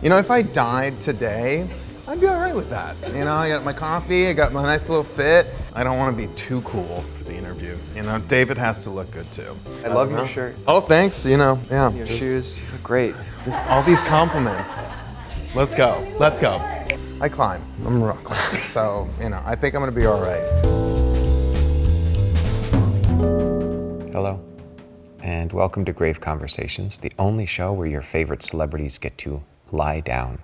You know, if I died today, I'd be all right with that. You know, I got my coffee, I got my nice little fit. I don't want to be too cool for the interview. You know, David has to look good too. I love your shirt. Oh, thanks. You know, yeah. Your shoes, you look great. Just all these compliments. Let's go. Let's go. I climb. I'm a rock climber. So, you know, I think I'm going to be all right. Hello, and welcome to Grave Conversations, the only show where your favorite celebrities get to lie down.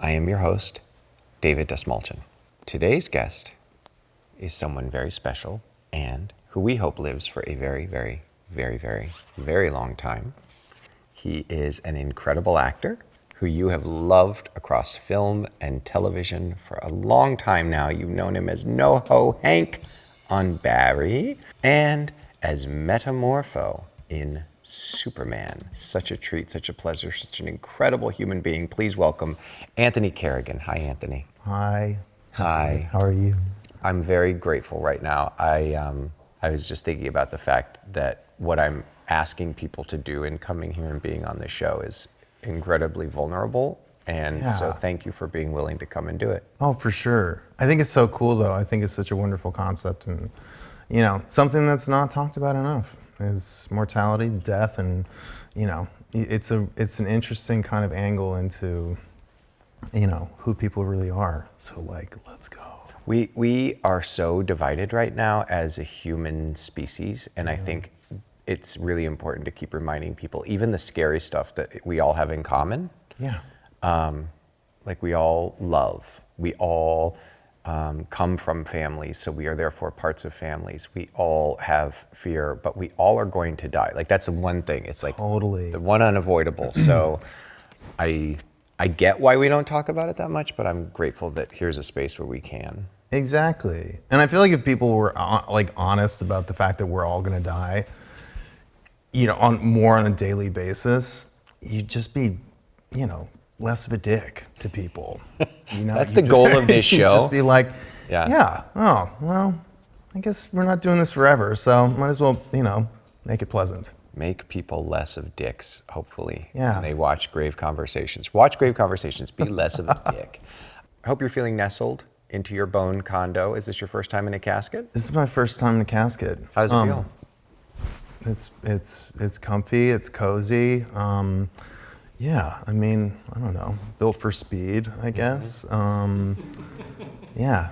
I am your host, David Dastmalchian. Today's guest is someone very special and who we hope lives for a very, very, very, very, very long time. He is an incredible actor who you have loved across film and television for a long time now. You've known him as NoHo Hank on Barry and as Metamorpho in Superman. Such a treat, such a pleasure, such an incredible human being. Please welcome Anthony Carrigan. Hi, Anthony. Hi. Hi. How are you? I'm very grateful right now. I was just thinking about the fact that what I'm asking people to do in coming here and being on the show is incredibly vulnerable. And so thank you for being willing to come and do it. Oh, for sure. I think it's so cool, though. I think it's such a wonderful concept. And, you know, something that's not talked about enough is mortality, death, and, you know, it's an interesting kind of angle into, you know, who people really are. So, like, let's go. We are so divided right now as a human species, and I think it's really important to keep reminding people, even the scary stuff that we all have in common. Yeah. Like we all love, we all come from families, so we are therefore parts of families. We all have fear, but we all are going to die. Like that's the one thing. It's like totally the one unavoidable. So I get why we don't talk about it that much, but I'm grateful that here's a space where we can. Exactly. And I feel like if people were like honest about the fact that we're all going to die, you know, on a daily basis, you'd just be, you know, less of a dick to people. You know, that's the goal of this show. Just be like, oh, well, I guess we're not doing this forever, so might as well, you know, make it pleasant. Make people less of dicks, hopefully, when they watch Grave Conversations. Watch Grave Conversations, be less of a dick. I hope you're feeling nestled into your bone condo. Is this your first time in a casket? This is my first time in a casket. How does it feel? It's comfy, it's cozy. Yeah, I mean, I don't know, built for speed, I guess. Yeah,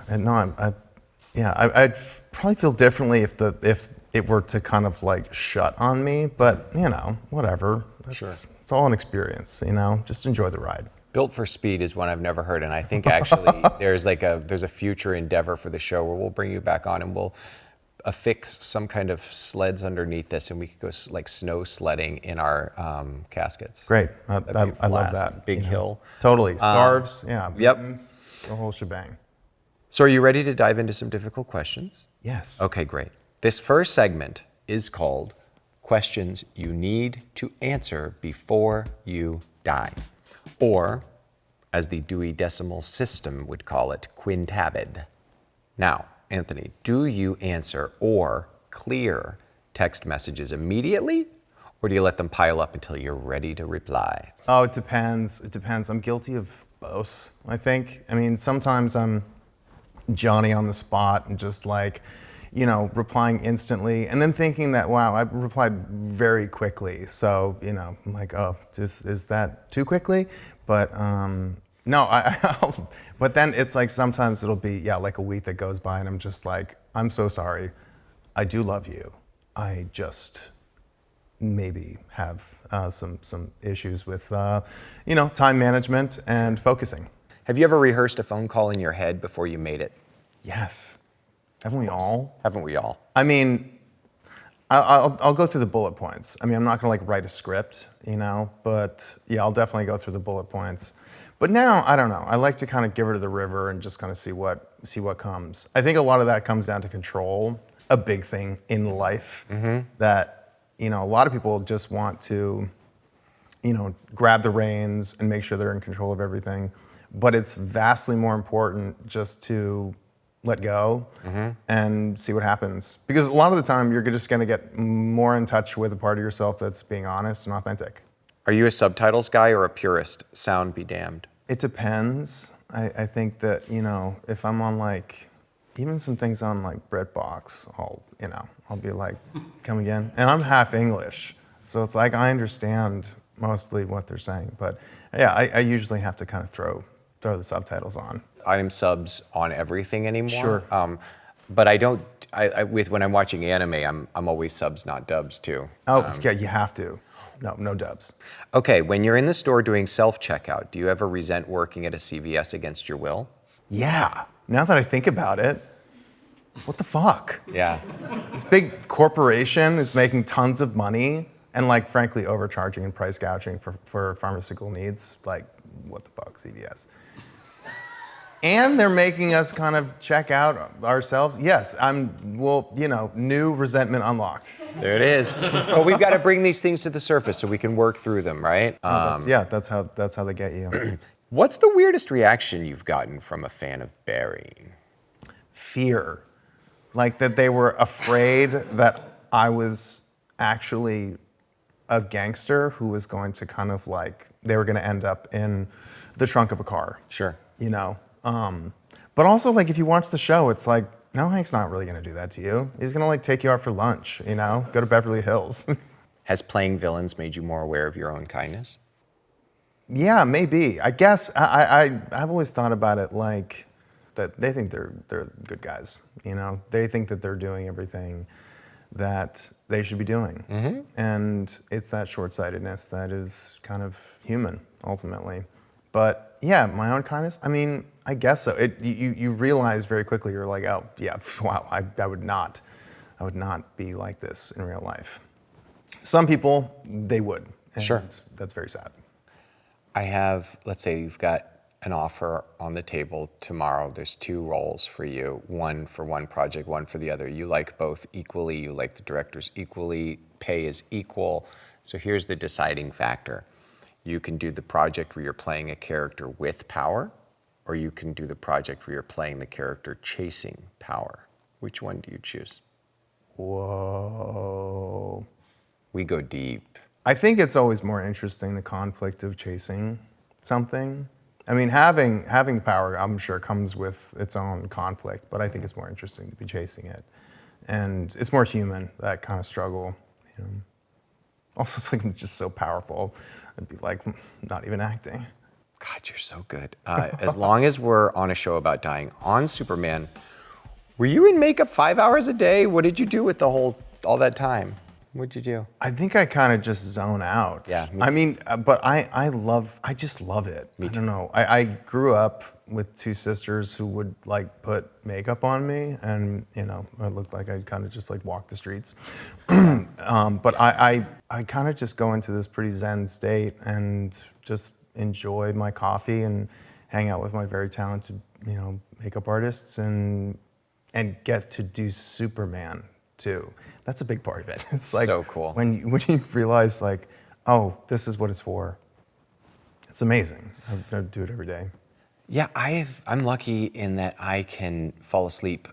and no, I'd probably feel differently if it were to kind of like shut on me, but you know, whatever. It's all an experience, you know. Just enjoy the ride. Built for speed is one I've never heard, and I think actually there's a future endeavor for the show where we'll bring you back on and we'll affix some kind of sleds underneath this, and we could go like snow sledding in our caskets. Great, I love that. Big hill. Totally, scarves, mittens, the whole shebang. So are you ready to dive into some difficult questions? Yes. Okay, great. This first segment is called Questions You Need to Answer Before You Die. Or, as the Dewey Decimal System would call it, quintabid. Now, Anthony, do you answer or clear text messages immediately, or do you let them pile up until you're ready to reply? Oh, it depends. It depends. I'm guilty of both, I think. I mean, sometimes I'm Johnny on the spot and just like, you know, replying instantly and then thinking that, wow, I replied very quickly. So, you know, I'm like, oh, is that too quickly? But no, but then it's like sometimes it'll be, like a week that goes by and I'm just like, I'm so sorry. I do love you. I just maybe have some issues with, you know, time management and focusing. Have you ever rehearsed a phone call in your head before you made it? Yes. Haven't we all? Haven't we all? I mean, I'll go through the bullet points. I mean, I'm not gonna like write a script, you know, but yeah, I'll definitely go through the bullet points. But now, I don't know. I like to kind of give her to the river and just kind of see what comes. I think a lot of that comes down to control, a big thing in life that, you know, a lot of people just want to, you know, grab the reins and make sure they're in control of everything. But it's vastly more important just to let go and see what happens. Because a lot of the time, you're just gonna get more in touch with a part of yourself that's being honest and authentic. Are you a subtitles guy or a purist? Sound be damned. It depends. I think that, if I'm on like, even some things on like BritBox, I'll be like, come again? And I'm half English. So it's like, I understand mostly what they're saying. But yeah, I usually have to kind of throw the subtitles on. I'm subs on everything anymore. Sure. But I don't, when I'm watching anime, I'm always subs, not dubs too. Oh, yeah, you have to. No dubs. Okay, when you're in the store doing self-checkout, do you ever resent working at a CVS against your will? Yeah. Now that I think about it, what the fuck? Yeah. This big corporation is making tons of money and, like, frankly, overcharging and price gouging for pharmaceutical needs. Like, what the fuck, CVS? And they're making us kind of check out ourselves. Yes, new resentment unlocked. There it is. But we've got to bring these things to the surface so we can work through them, right? That's how they get you. What's the weirdest reaction you've gotten from a fan of Barry? Fear. Like that they were afraid that I was actually a gangster who was going to kind of like, they were going to end up in the trunk of a car. Sure. But also, like, if you watch the show, it's like, no, Hank's not really gonna do that to you. He's gonna like take you out for lunch, go to Beverly Hills. Has playing villains made you more aware of your own kindness? Yeah, maybe. I guess I've always thought about it like that they think they're good guys. They think that they're doing everything that they should be doing. Mm-hmm. And it's that short-sightedness that is kind of human, ultimately. But yeah, my own kindness, I mean, I guess so. You realize very quickly, you're like, oh yeah, wow, I would not be like this in real life. Some people, they would. And sure. That's very sad. Let's say you've got an offer on the table tomorrow. There's 2 roles for you, one for one project, one for the other. You like both equally, you like the directors equally, pay is equal. So here's the deciding factor. You can do the project where you're playing a character with power, or you can do the project where you're playing the character chasing power. Which one do you choose? Whoa. We go deep. I think it's always more interesting, the conflict of chasing something. I mean, having the power, I'm sure, comes with its own conflict, but I think it's more interesting to be chasing it. And it's more human, that kind of struggle. Also, it's like, it's just so powerful. I'd be like, not even acting. God, you're so good. As long as we're on a show about dying, on Superman, were you in makeup 5 hours a day? What did you do with all that time? What'd you do? I think I kind of just zone out. Yeah. I mean, but I just love it. I don't know. I grew up with 2 sisters who would like put makeup on me, and I looked like I kind of just like walk the streets. But I kind of just go into this pretty zen state and just enjoy my coffee and hang out with my very talented, makeup artists and get to do Superman too. That's a big part of it. It's like so cool. When you realize like, oh, this is what it's for. It's amazing. I do it every day. Yeah, I'm lucky in that I can fall asleep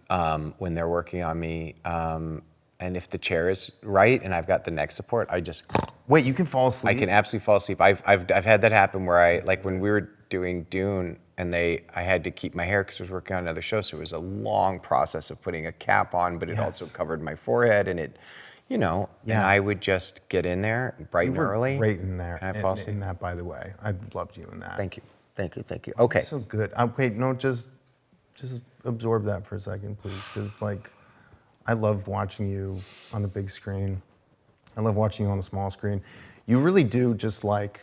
when they're working on me. And if the chair is right and I've got the neck support, I just... Wait, you can fall asleep? I can absolutely fall asleep. I've had that happen where like when we were doing Dune and I had to keep my hair because I was working on another show, so it was a long process of putting a cap on, but it also covered my forehead and it, and I would just get in there bright and early. Great in there. And I fall asleep. In that, by the way. I loved you in that. Thank you. Okay. So good. Wait, no, just absorb that for a second, please, because like, I love watching you on the big screen. I love watching you on the small screen. You really do just like,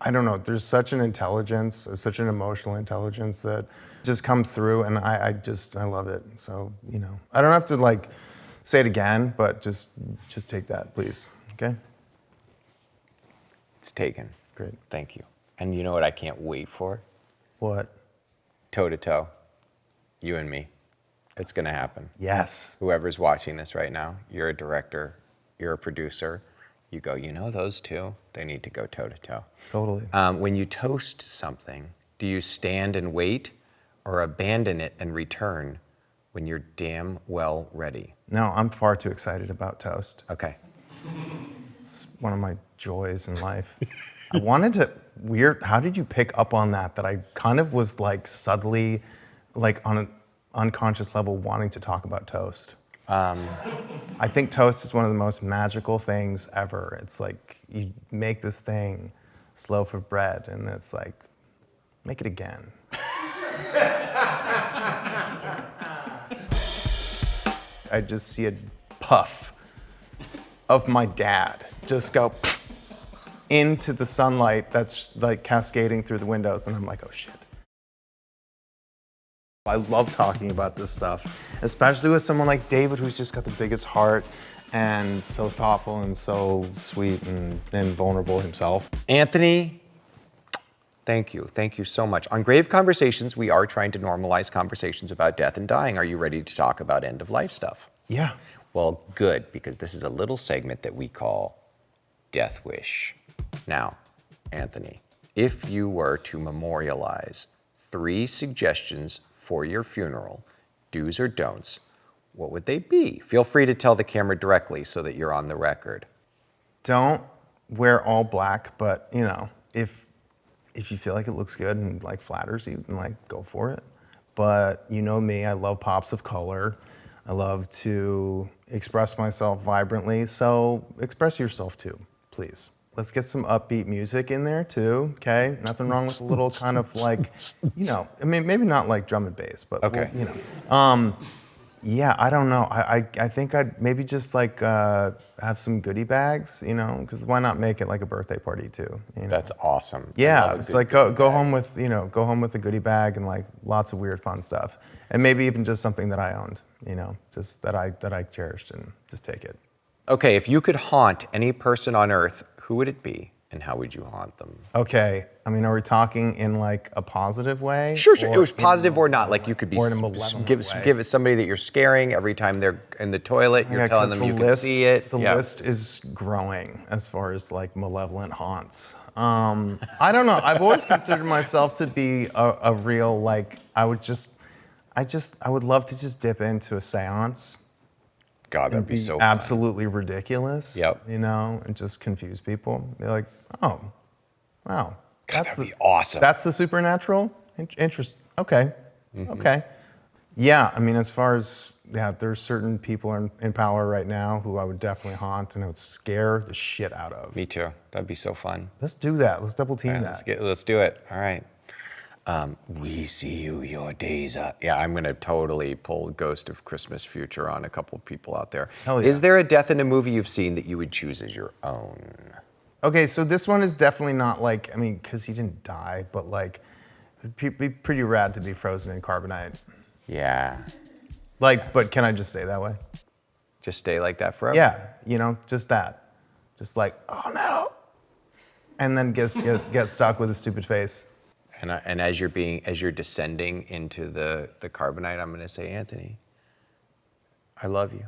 I don't know, there's such an intelligence, such an emotional intelligence that just comes through, and I love it. So, I don't have to like say it again, but just take that, please, okay? It's taken. Great. Thank you. And you know what I can't wait for? What? Toe to toe, you and me. It's gonna happen. Yes. Whoever's watching this right now, you're a director, you're a producer, you go, those 2, they need to go toe to toe. Totally. When you toast something, do you stand and wait or abandon it and return when you're damn well ready? No, I'm far too excited about toast. Okay. It's one of my joys in life. I wanted to, how did you pick up on that I kind of was like subtly, like on an unconscious level wanting to talk about toast? I think toast is one of the most magical things ever. It's like you make this thing, this loaf of bread, and it's like, make it again. I just see a puff of my dad just go into the sunlight that's like cascading through the windows, and I'm like, oh shit. I love talking about this stuff, especially with someone like David, who's just got the biggest heart and so thoughtful and so sweet and vulnerable himself. Anthony, thank you. Thank you so much. On Grave Conversations, we are trying to normalize conversations about death and dying. Are you ready to talk about end-of-life stuff? Yeah. Well, good, because this is a little segment that we call Death Wish. Now, Anthony, if you were to memorialize 3 suggestions for your funeral, do's or don'ts, what would they be? Feel free to tell the camera directly so that you're on the record. Don't wear all black, but you know, if you feel like it looks good and like flatters you, then like go for it. But you know me, I love pops of color. I love to express myself vibrantly, so express yourself too, please. Let's get some upbeat music in there too, okay? Nothing wrong with a little kind of like, you know, I mean, maybe not like drum and bass, but okay. You know. Yeah, I don't know. I think I'd maybe just like have some goodie bags, you know, because why not make it like a birthday party too? You know? That's awesome. Yeah, it's like go home with, you know, go home with a goodie bag and like lots of weird fun stuff, and maybe even just something that I owned, you know, just that I cherished, and just take it. Okay, if you could haunt any person on Earth, who would it be, and how would you haunt them? Okay, I mean, are we talking in like a positive way? Sure. It was positive or not. Like you could be or in a malevolent way. give it somebody that you're scaring every time they're in the toilet. You're telling them you can see it. The list is growing as far as like malevolent haunts. I don't know. I've always considered myself to be a real like. I would love to just dip into a seance. God, that'd be so fun. Absolutely ridiculous. Yep. You know, and just confuse people. Be like, oh, wow. God, that'd be awesome. That's the supernatural? Interest. Okay. Mm-hmm. Okay. Yeah, I mean, as far as, there's certain people in power right now who I would definitely haunt and it would scare the shit out of. Me too. That'd be so fun. Let's do that. Let's double team that. Let's do it. All right. We see you, your days are... Yeah, I'm going to totally pull Ghost of Christmas Future on a couple of people out there. Hell yeah. Is there a death in a movie you've seen that you would choose as your own? Okay, so this one is definitely not like, I mean, because he didn't die, but like, it'd be pretty rad to be frozen in carbonite. Yeah. Like, but can I just stay that way? Just stay like that forever? Yeah, you know, just that. Just like, oh no. And then get stuck with a stupid face. And as you're descending into the carbonite, I'm going to say, Anthony, I love you.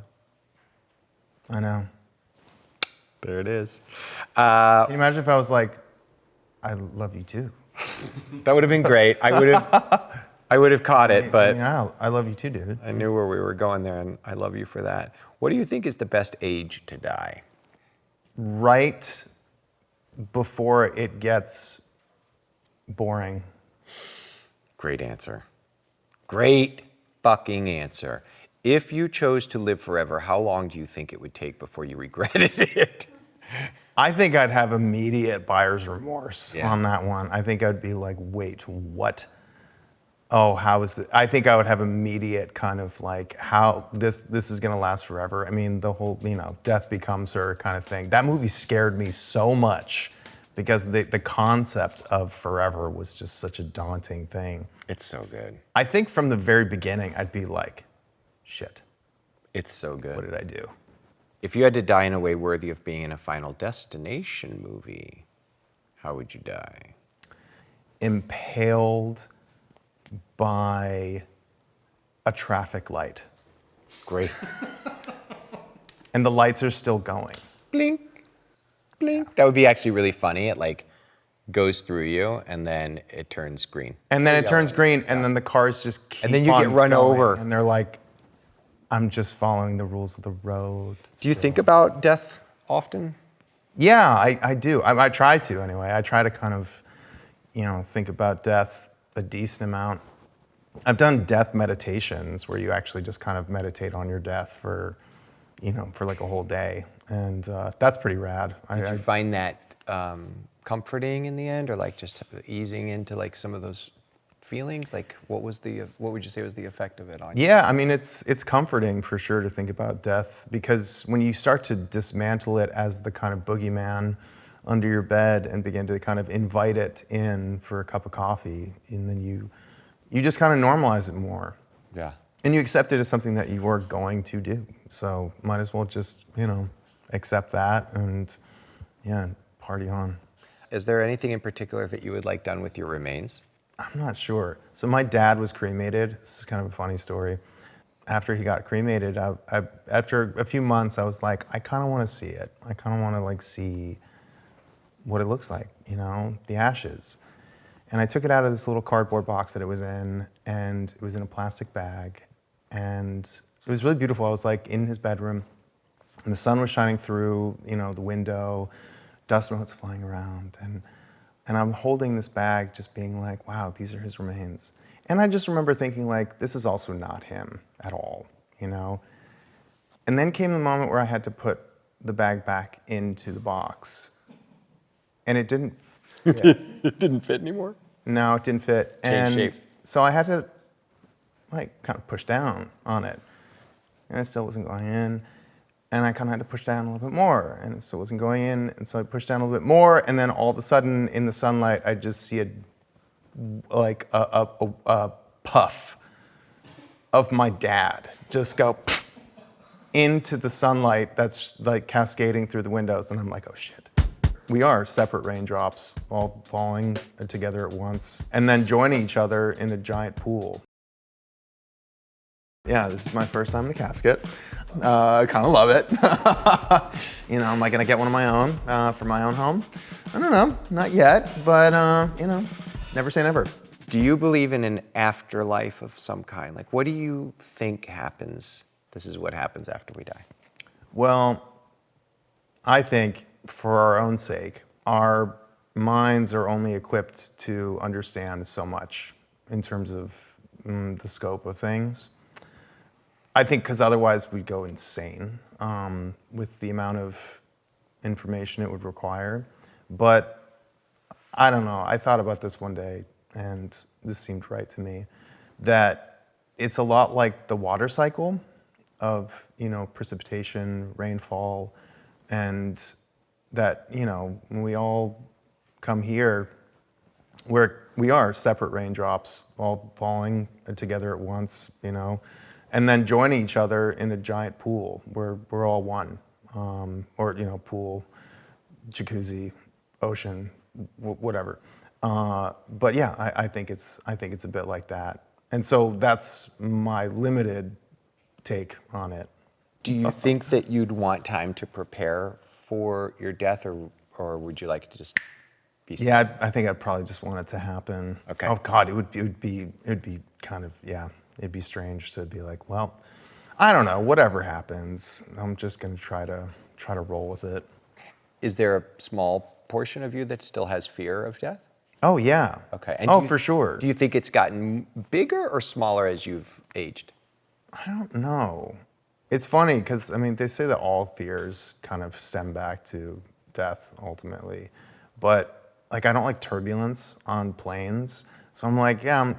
I know. There it is. Can you imagine if I was like, I love you too? That would have been great. I would have caught it, but I love you too, David. I knew where we were going there, and I love you for that. What do you think is the best age to die? Right before it gets boring. Great answer. Great fucking answer. If you chose to live forever, how long do you think it would take before you regretted it? I think I'd have immediate buyer's remorse on that one. I think I'd be like, wait, what? Oh, how is it? I think I would have immediate kind of like, how this is gonna last forever. I mean, the whole, you know, death becomes her kind of thing. That movie scared me so much because the concept of forever was just such a daunting thing. It's so good. I think from the very beginning, I'd be like, shit. It's so good. What did I do? If you had to die in a way worthy of being in a Final Destination movie, how would you die? Impaled by a traffic light. Great. And the lights are still going. Blink, blink. That would be actually really funny. It like goes through you and then it turns green. And then it turns green and then the cars just keep on and then you get run going, over. And they're like, I'm just following the rules of the road. Do you think about death often? Yeah, I do. I try to anyway. I try to kind of, think about death a decent amount. I've done death meditations where you actually just kind of meditate on your death for, for like a whole day, and that's pretty rad. Did you find that comforting in the end, or like just easing into like some of those feelings? Like, what would you say was the effect of it on you? Yeah, I mean, it's comforting for sure to think about death, because when you start to dismantle it as the kind of boogeyman under your bed and begin to kind of invite it in for a cup of coffee, and then you just kind of normalize it more. Yeah. And you accept it as something that you are going to do. So might as well just, accept that and, yeah, party on. Is there anything in particular that you would like done with your remains? I'm not sure. So my dad was cremated. This is kind of a funny story. After he got cremated, after a few months, I was like, I kind of want to see it. I kind of want to like see what it looks like, the ashes. And I took it out of this little cardboard box that it was in, and it was in a plastic bag. And it was really beautiful. I was like in his bedroom, and the sun was shining through, the window, dust motes flying around, and I'm holding this bag just being like, wow, these are his remains. And I just remember thinking like, this is also not him at all, And then came the moment where I had to put the bag back into the box, and it didn't fit. It didn't fit anymore? No, it didn't fit. Changed shape. So I had to like kind of push down on it, and it still wasn't going in. And I kind of had to push down a little bit more, and it still wasn't going in. And so I pushed down a little bit more, and then all of a sudden, in the sunlight, I just see a puff of my dad just go into the sunlight that's like cascading through the windows, and I'm like, oh shit. We are separate raindrops, all falling together at once, and then joining each other in a giant pool. Yeah, this is my first time in a casket. I kind of love it. Am I gonna get one of my own for my own home? I don't know, not yet, but never say never. Do you believe in an afterlife of some kind? Like, what do you think happens? This is what happens after we die. Well, I think for our own sake, our minds are only equipped to understand so much in terms of the scope of things. I think because otherwise we'd go insane with the amount of information it would require. But I don't know, I thought about this one day, and this seemed right to me, that it's a lot like the water cycle of, precipitation, rainfall, and that, when we all come here, we are separate raindrops all falling together at once, and then joining each other in a giant pool where we're all one, or pool, jacuzzi, ocean, whatever. But yeah, I think it's a bit like that, and so that's my limited take on it. Do you think that you'd want time to prepare for your death, or would you like to just be? Yeah, I think I'd probably just want it to happen. Okay. Oh God, it would be kind of, yeah, it'd be strange to be like, well, I don't know, whatever happens, I'm just gonna try to roll with it. Is there a small portion of you that still has fear of death? Oh yeah. Okay. And for sure. Do you think it's gotten bigger or smaller as you've aged? I don't know. It's funny because they say that all fears kind of stem back to death ultimately, but like I don't like turbulence on planes, so I'm like, yeah,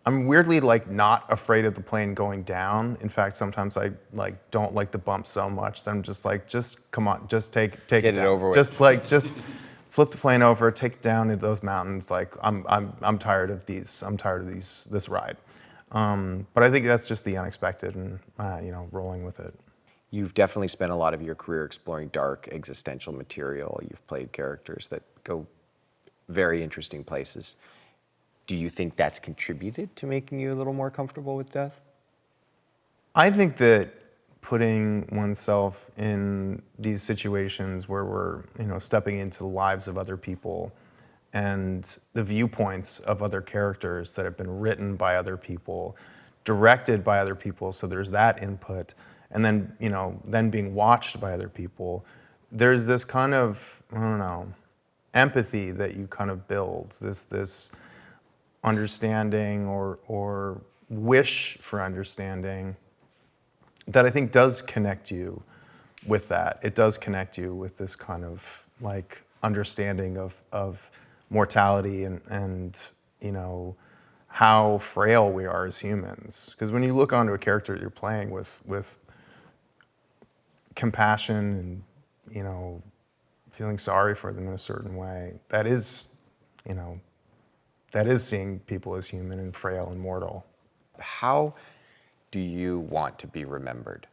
I'm weirdly like not afraid of the plane going down. In fact, sometimes I like don't like the bump so much that I'm just like, just come on, just take Get it it down. over with. Just flip the plane over, take it down into those mountains. Like I'm tired of these. I'm tired of this ride. But I think that's just the unexpected and, rolling with it. You've definitely spent a lot of your career exploring dark existential material. You've played characters that go very interesting places. Do you think that's contributed to making you a little more comfortable with death? I think that putting oneself in these situations where we're, stepping into the lives of other people and the viewpoints of other characters that have been written by other people, directed by other people, so there's that input, and then, then being watched by other people, there's this kind of, I don't know, empathy that you kind of build, this understanding or wish for understanding that I think does connect you with that. It does connect you with this kind of like understanding of mortality and you know, how frail we are as humans. Because when you look onto a character you're playing with compassion and, you know, feeling sorry for them in a certain way, that is, you know, that is seeing people as human and frail and mortal. How do you want to be remembered?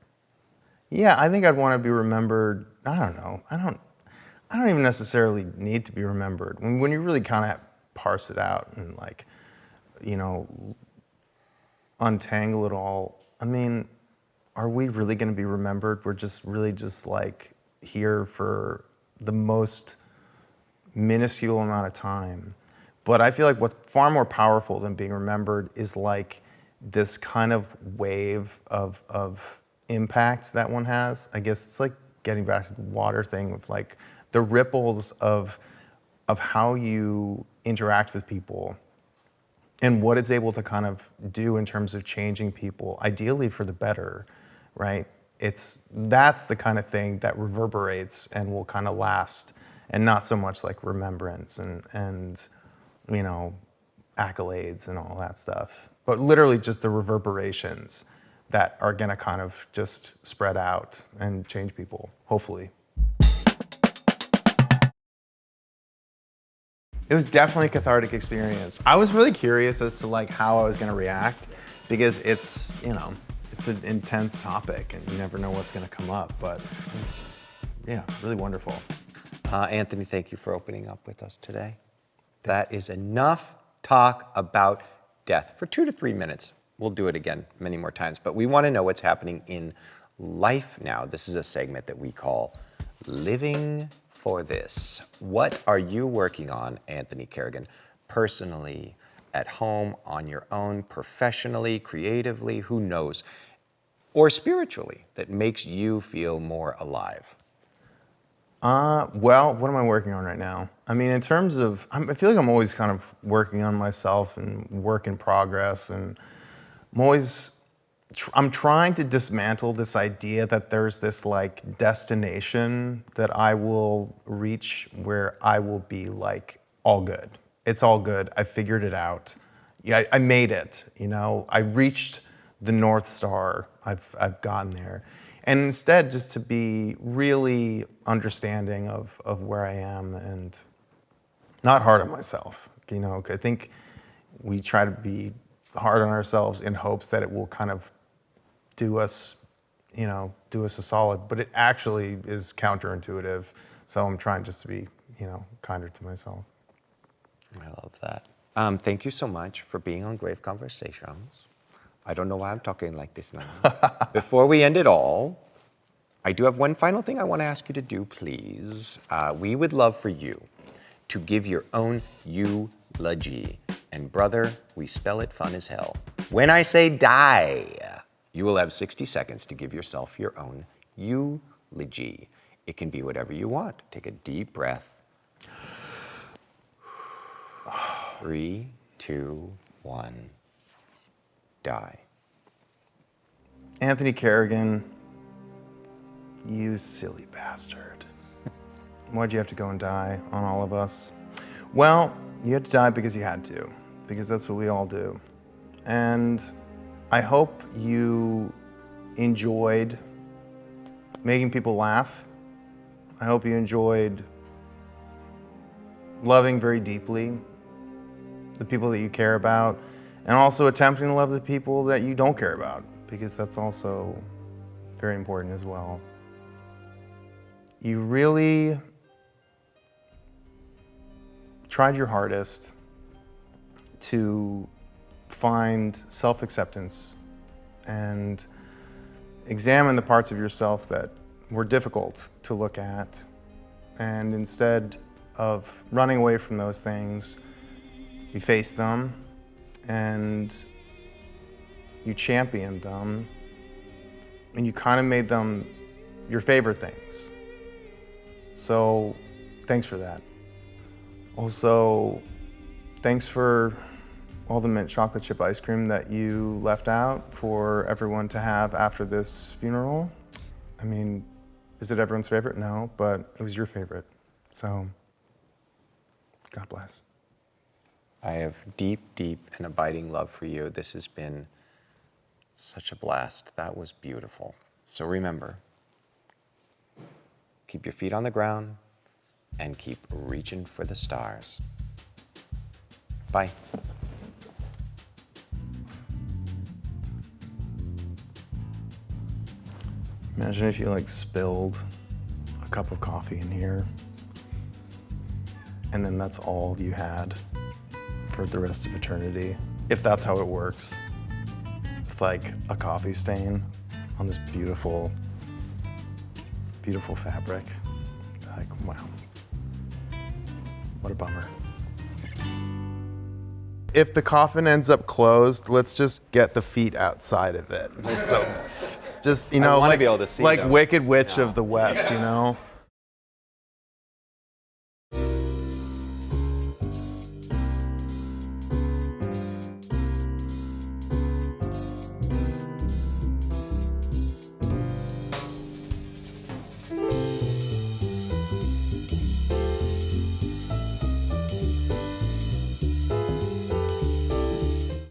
Yeah, I think I'd want to be remembered. I don't know. I don't even necessarily need to be remembered. When you really kind of parse it out and like, you know, untangle it all. I mean, are we really going to be remembered? We're just really just like here for the most minuscule amount of time. But I feel like what's far more powerful than being remembered is like this kind of wave of impact that one has. I guess it's like getting back to the water thing of like the ripples of how you interact with people and what it's able to kind of do in terms of changing people, ideally for the better, right? That's the kind of thing that reverberates and will kind of last, and not so much like remembrance and you know, accolades and all that stuff, but literally just the reverberations that are gonna kind of just spread out and change people, hopefully. It was definitely a cathartic experience. I was really curious as to like how I was gonna react, because it's, you know, it's an intense topic and you never know what's gonna come up, but it's, yeah, really wonderful. Anthony, thank you for opening up with us today. That is enough talk about death for 2 to 3 minutes. We'll do it again many more times, but we want to know what's happening in life now. This is a segment that we call Living for This. What are you working on, Anthony Carrigan, personally, at home, on your own, professionally, creatively, who knows, or spiritually, that makes you feel more alive? Well, what am I working on right now? I mean, in terms of, I feel like I'm always kind of working on myself and work in progress, and I'm trying to dismantle this idea that there's this like destination that I will reach where I will be like all good. It's all good. I figured it out. Yeah, I made it. You know, I reached the North Star. I've gotten there. And instead, just to be really understanding of where I am and not hard on myself. You know, I think we try to be hard on ourselves in hopes that it will kind of do us a solid, but it actually is counterintuitive. So I'm trying just to be, you know, kinder to myself. I love that. Thank you so much for being on Grave Conversations. I don't know why I'm talking like this now. Before we end it all, I do have one final thing I want to ask you to do, please. We would love for you to give your own eulogy. And brother, we spell it fun as hell. When I say die, you will have 60 seconds to give yourself your own eulogy. It can be whatever you want. Take a deep breath. 3, 2, 1. Die. Anthony Carrigan, you silly bastard. Why'd you have to go and die on all of us? Well, you had to die because you had to, because that's what we all do. And I hope you enjoyed making people laugh. I hope you enjoyed loving very deeply the people that you care about, and also attempting to love the people that you don't care about, because that's also very important as well. You really tried your hardest to find self-acceptance and examine the parts of yourself that were difficult to look at. And instead of running away from those things, you faced them and you championed them, and you kind of made them your favorite things. So thanks for that. Also, thanks for all the mint chocolate chip ice cream that you left out for everyone to have after this funeral. I mean, is it everyone's favorite? No, but it was your favorite. So, God bless. I have deep, deep and abiding love for you. This has been such a blast. That was beautiful. So remember, keep your feet on the ground and keep reaching for the stars. Bye. Imagine if you like spilled a cup of coffee in here, and then that's all you had for the rest of eternity. If that's how it works. It's like a coffee stain on this beautiful, beautiful fabric. Like, wow. What a bummer. If the coffin ends up closed, let's just get the feet outside of it. Just you know, I wanna like, be able to see like them. Wicked Witch of the West, you know?